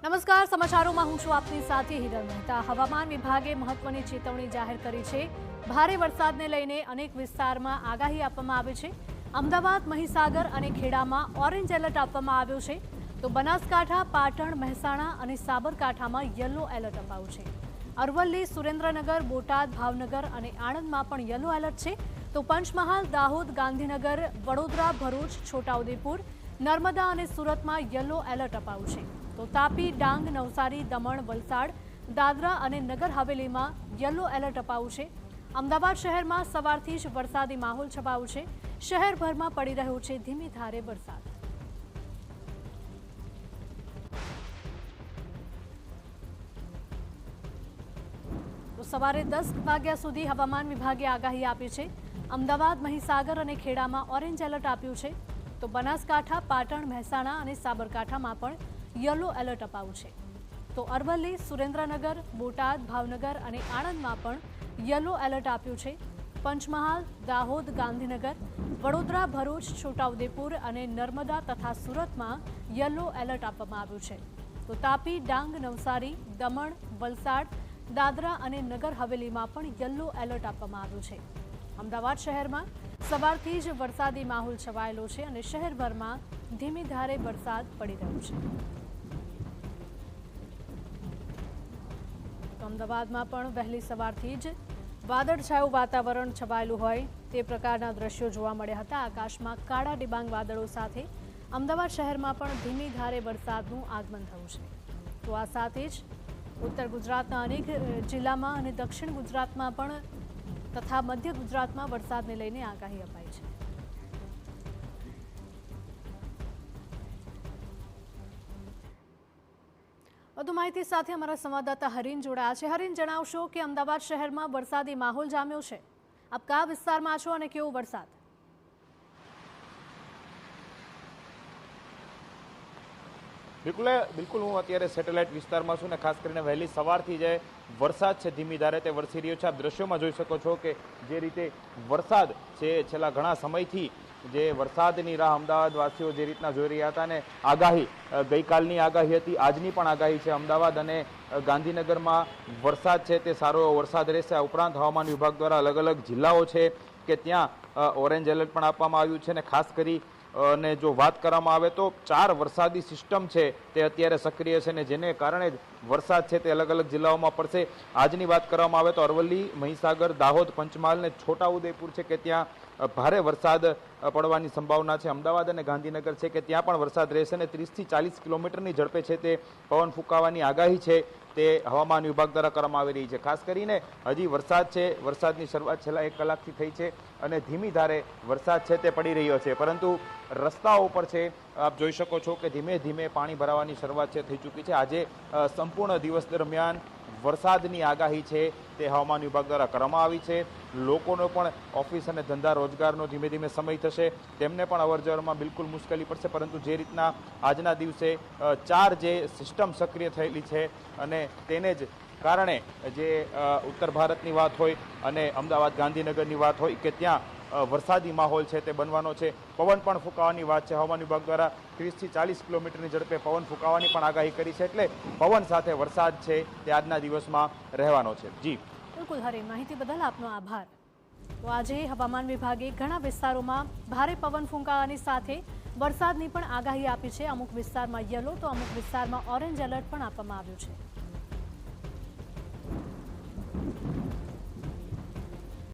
નમસ્કાર, સમાચારોમાં હું છું આપની સાથે હિરલ મહેતા। હવામાન વિભાગે મહત્વની ચેતવણી જાહેર કરી છે। ભારે વરસાદને લઈને અનેક વિસ્તારમાં આગાહી આપવામાં આવી છે। અમદાવાદ, મહીસાગર અને ખેડામાં ઓરેન્જ એલર્ટ આપવામાં આવ્યું છે, તો બનાસકાંઠા, પાટણ, મહેસાણા અને સાબરકાંઠામાં યલો એલર્ટ અપાયું છે। અરવલ્લી, સુરેન્દ્રનગર, બોટાદ, ભાવનગર અને આણંદમાં પણ યલો એલર્ટ છે, તો પંચમહાલ, દાહોદ, ગાંધીનગર, વડોદરા, ભરૂચ, છોટાઉદેપુર, નર્મદા અને સુરતમાં યલો એલર્ટ અપાયું છે। તો તાપી, ડાંગ, નવસારી, દમણ, વલસાડ, દાદરા અને નગર હવેલીમાં યલો એલર્ટ અપાયું છે। અમદાવાદ શહેરમાં સવારથી જ વરસાદી માહોલ છવાયો છે। શહેરભરમાં પડી રહ્યો છે ધીમી ધારે વરસાદ। તો સવારે 10 વાગ્યા સુધી હવામાન વિભાગે આગાહી આપી છે। અમદાવાદ, મહીસાગર અને ખેડામાં ઓરેન્જ એલર્ટ આપ્યું છે, તો બનાસકાંઠા, પાટણ, મહેસાણા અને સાબરકાંઠામાં પણ યલો એલર્ટ અપાયું છે। તો અરવલ્લી, સુરેન્દ્રનગર, બોટાદ, ભાવનગર અને આણંદમાં પણ યલો એલર્ટ આપ્યું છે। પંચમહાલ, દાહોદ, ગાંધીનગર, વડોદરા, ભરૂચ, છોટાઉદેપુર અને નર્મદા તથા સુરતમાં યલો એલર્ટ આપવામાં આવ્યું છે। તો તાપી, ડાંગ, નવસારી, દમણ, વલસાડ, દાદરા અને નગર હવેલીમાં પણ યલો એલર્ટ આપવામાં આવ્યું છે। અમદાવાદ શહેરમાં સવારથી જ વરસાદી માહોલ છવાયેલો છે અને શહેરભરમાં ધીમી ધારે વરસાદ પડી રહ્યો છે। અમદાવાદમાં પણ વહેલી સવારથી જ વાદળછાયું વાતાવરણ છવાયેલું હોય તે પ્રકારના દ્રશ્યો જોવા મળ્યા હતા। આકાશમાં કાળા ડિબાંગ વાદળો સાથે અમદાવાદ શહેરમાં પણ ધીમી ધારે વરસાદનું આગમન થયું છે। તો આ સાથે જ ઉત્તર ગુજરાતના અનેક જિલ્લામાં અને દક્ષિણ ગુજરાતમાં પણ તથા મધ્ય ગુજરાતમાં વરસાદને લઈને આગાહી અપાઈ છે। વધુ માહિતી સાથે અમારા સંવાદદાતા હરીન જોડાયા છે। હરીન, જણાવશો કે અમદાવાદ શહેરમાં વરસાદી માહોલ જામ્યો છે। આપ કયા વિસ્તારમાં છો અને કેવો વરસાદ? બિલકુલ હું અત્યારે સેટેલાઇટ વિસ્તારમાં છું ને ખાસ કરીને વહેલી સવારથી જે વરસાદ છે ધીમી ધારે તે વરસી રહ્યો છે। આપ દ્રશ્યોમાં જોઈ શકો છો કે જે રીતે વરસાદ છે છેલ્લા ઘણા સમયથી જે વરસાદની રાહ અમદાવાદવાસીઓ જે રીતના જોઈ રહ્યા હતા ને આગાહી ગઈકાલની આગાહી હતી, આજની પણ આગાહી છે। અમદાવાદ અને ગાંધીનગરમાં વરસાદ છે તે સારો એવો વરસાદ રહેશે। આ ઉપરાંત હવામાન વિભાગ દ્વારા અલગ અલગ જિલ્લાઓ છે કે ત્યાં ઓરેન્જ એલર્ટ પણ આપવામાં આવ્યું છે ને ખાસ કરી અને જો વાત કરવામાં આવે તો 4 વરસાદી સિસ્ટમ છે તે અત્યારે સક્રિય છે ને જેને કારણે જ વરસાદ છે તે અલગ અલગ જિલ્લાઓમાં પડશે। આજની વાત કરવામાં આવે તો અરવલ્લી, મહીસાગર, દાહોદ, પંચમહાલ ને છોટાઉદેપુર છે કે ત્યાં ભારે વરસાદ પડવાની સંભાવના છે। અમદાવાદ અને ગાંધીનગર છે કે ત્યાં પણ વરસાદ રહેશે ને 30 થી 40 કિલોમીટરની ઝડપે છે તે પવન ફૂંકાવાની આગાહી છે તે હવામાન વિભાગ દ્વારા કરવામાં આવી રહી છે। ખાસ કરીને હજી વરસાદ છે, વરસાદની શરૂઆત છેલ્લા 1 કલાકથી થઈ છે અને ધીમી ધારે વરસાદ છે તે પડી રહ્યો છે, પરંતુ રસ્તાઓ પર છે આપ જોઈ શકો છો કે ધીમે ધીમે પાણી ભરાવાની શરૂઆત છે થઈ ચૂકી છે। આજે સંપૂર્ણ દિવસ દરમિયાન વરસાદની આગાહી છે તે હવામાન વિભાગ દ્વારા કરવામાં આવી છે। લોકોનો પણ ઓફિસ અને ધંધા રોજગારનો ધીમે ધીમે સમય થશે, તેમને પણ અવરજવરમાં બિલકુલ મુશ્કેલી પડશે, પરંતુ જે રીતના આજના દિવસે 4 જે સિસ્ટમ સક્રિય થયેલી છે અને તેને જ કારણે જે ઉત્તર ભારતની વાત હોય અને અમદાવાદ, ગાંધીનગરની વાત હોય કે ત્યાં વરસાદી માહોલ છે તે બનવાનો છે। પવન પણ ફૂંકાવાની વાત છે, હવામાન વિભાગ દ્વારા 30 થી 40 કિલોમીટરની ઝડપે પવન ફૂંકાવાની પણ આગાહી કરી છે, એટલે પવન સાથે વરસાદ છે તે આજના દિવસમાં રહેવાનો છે। જી બિલકુલ હરીન, માહિતી બદલ આપનો આભાર। તો આજે હવામાન વિભાગે ઘણા વિસ્તારોમાં ભારે પવન ફૂંકાવાની સાથે વરસાદની પણ આગાહી આપી છે। અમુક વિસ્તારમાં યલો તો અમુક વિસ્તારમાં ઓરેન્જ એલર્ટ પણ આપવામાં આવ્યું છે।